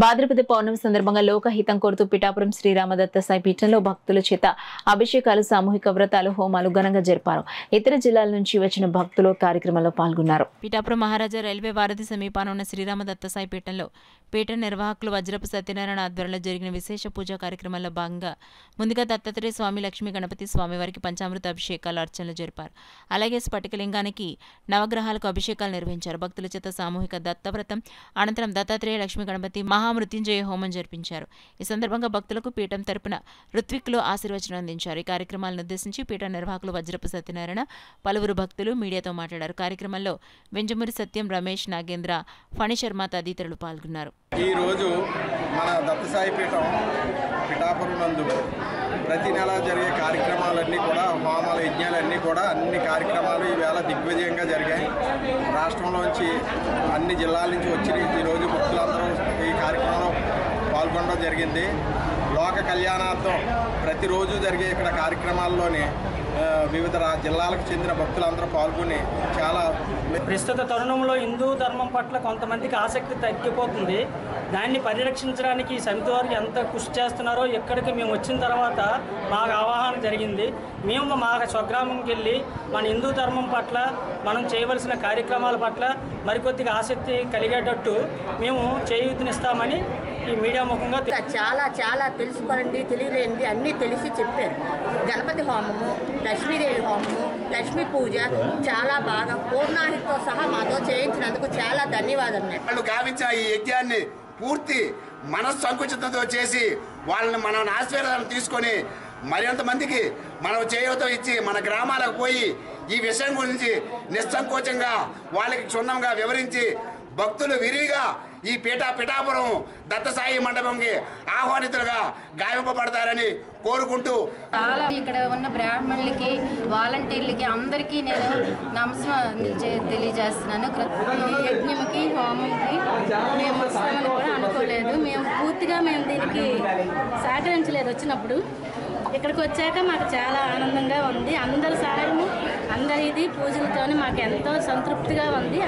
భాద్రపద పౌర్ణమి సందర్భంగా లోకహితం కోరుతూ పిఠాపురం శ్రీరామదత్త సాయి పీఠంలో భక్తుల చేత అభిషేకాలు, సామూహిక వ్రతాలు, హోమాలు ఘనంగా జరిపారు. ఇతర జిల్లాల నుంచి వచ్చిన భక్తులు కార్యక్రమంలో పాల్గొన్నారు. పిఠాపురం మహారాజా రైల్వే వారధి సమీపాన ఉన్న శ్రీరామదత్త సాయి పీఠంలో పీఠ నిర్వాహకులు వజ్రపు సత్యనారాయణ ఆధ్వర్యంలో జరిగిన విశేష పూజా కార్యక్రమాల్లో భాగంగా ముందుగా దత్తాత్రేయ స్వామి, లక్ష్మీ గణపతి స్వామి వారికి పంచామృత అభిషేకాలు, అర్చనలు జరిపారు. అలాగే స్ఫటికలింగానికి నవగ్రహాలకు అభిషేకాలు నిర్వహించారు. భక్తుల చేత సామూహిక దత్తవ్రతం అనంతరం దత్తాత్రేయ, లక్ష్మీ గణపతి మహామృత్యుంజయ హోమం జరిపించారు. ఈ సందర్భంగా భక్తులకు పీఠం తరపున ఋత్విక్లు ఆశీర్వచనం అందించారు. ఈ కార్యక్రమాలను ఉద్దేశించి పీఠ నిర్వాహకులు వజ్రపు సత్యనారాయణ, పలువురు భక్తులు మీడియాతో మాట్లాడారు. కార్యక్రమంలో వెంజమూరి సత్యం, రమేష్, నాగేంద్ర, ఫణి శర్మ తదితరులు పాల్గొన్నారు. ఈ రోజు మన దత్తసాయి పీఠం పిఠాపురం నందు ప్రతి నెల జరిగే కార్యక్రమాలన్నీ కూడా, హోమాల యజ్ఞాలన్నీ కూడా, అన్ని కార్యక్రమాలు ఈవేళ దిగ్విజయంగా జరిగాయి. రాష్ట్రంలోంచి అన్ని జిల్లాల నుంచి వచ్చి ఈరోజు భక్తులందరూ ఈ కార్యక్రమంలో పాల్గొనడం జరిగింది. లోక కళ్యాణార్థం ప్రతిరోజు జరిగే ఇక్కడ కార్యక్రమాల్లోని వివిధ జిల్లాలకు చెందిన భక్తులందరూ పాల్గొని చాలా ప్రస్తుత తరుణంలో హిందూ ధర్మం పట్ల కొంతమందికి ఆసక్తి తగ్గిపోతుంది. దాన్ని పరిరక్షించడానికి సమితి వారికి ఎంత కృషి చేస్తున్నారో ఇక్కడికి మేము వచ్చిన తర్వాత మాకు అవగాహన జరిగింది. మేము మా స్వగ్రామంకి వెళ్ళి మన హిందూ ధర్మం పట్ల మనం చేయవలసిన కార్యక్రమాల పట్ల మరికొద్దిగా ఆసక్తి కలిగేటట్టు మేము చేయూతనిస్తామని ఈ మీడియా ముఖంగా చాలా చాలా తెలుసుకోండి, తెలియలేండి అన్నీ తెలిసి చెప్పారు. గణపతి హోమము, లక్ష్మీదేవి హోమము, లక్ష్మీ పూజ చాలా బాగా పూర్ణాహితో సహా మాతో చేయించినందుకు చాలా ధన్యవాదాలు. వాళ్ళు గావించిన ఈ యజ్ఞాన్ని పూర్తి మనస్సంకుచితంతో చేసి వాళ్ళని మనం ఆశీర్వాదం తీసుకొని మరింత మందికి మనం చేయూత ఇచ్చి మన గ్రామాలకు పోయి ఈ విషయం గురించి నిస్సంకోచంగా వాళ్ళకి క్షుణ్ణంగా వివరించి భక్తులు విరివిగా ఈ పిఠాపురం దత్తసాయి మండపంకి ఆహ్వానితులుగా గావింపబడతారని కోరుకుంటూ చాలా ఇక్కడ ఉన్న బ్రాహ్మణులకి, వాలంటీర్లకి అందరికీ నేను నమస్కారం తెలియజేస్తున్నాను. ఈ యజ్ఞంకి, హోమంకి మేము వస్తామని కూడా అనుకోలేదు. మేము పూర్తిగా దీనికి సహకరించలేదు. వచ్చినప్పుడు ఇక్కడికి వచ్చాక మాకు చాలా ఆనందంగా ఉంది. అందరి సహాయము, అందరిది పూజలతో మాకు ఎంతో సంతృప్తిగా ఉంది.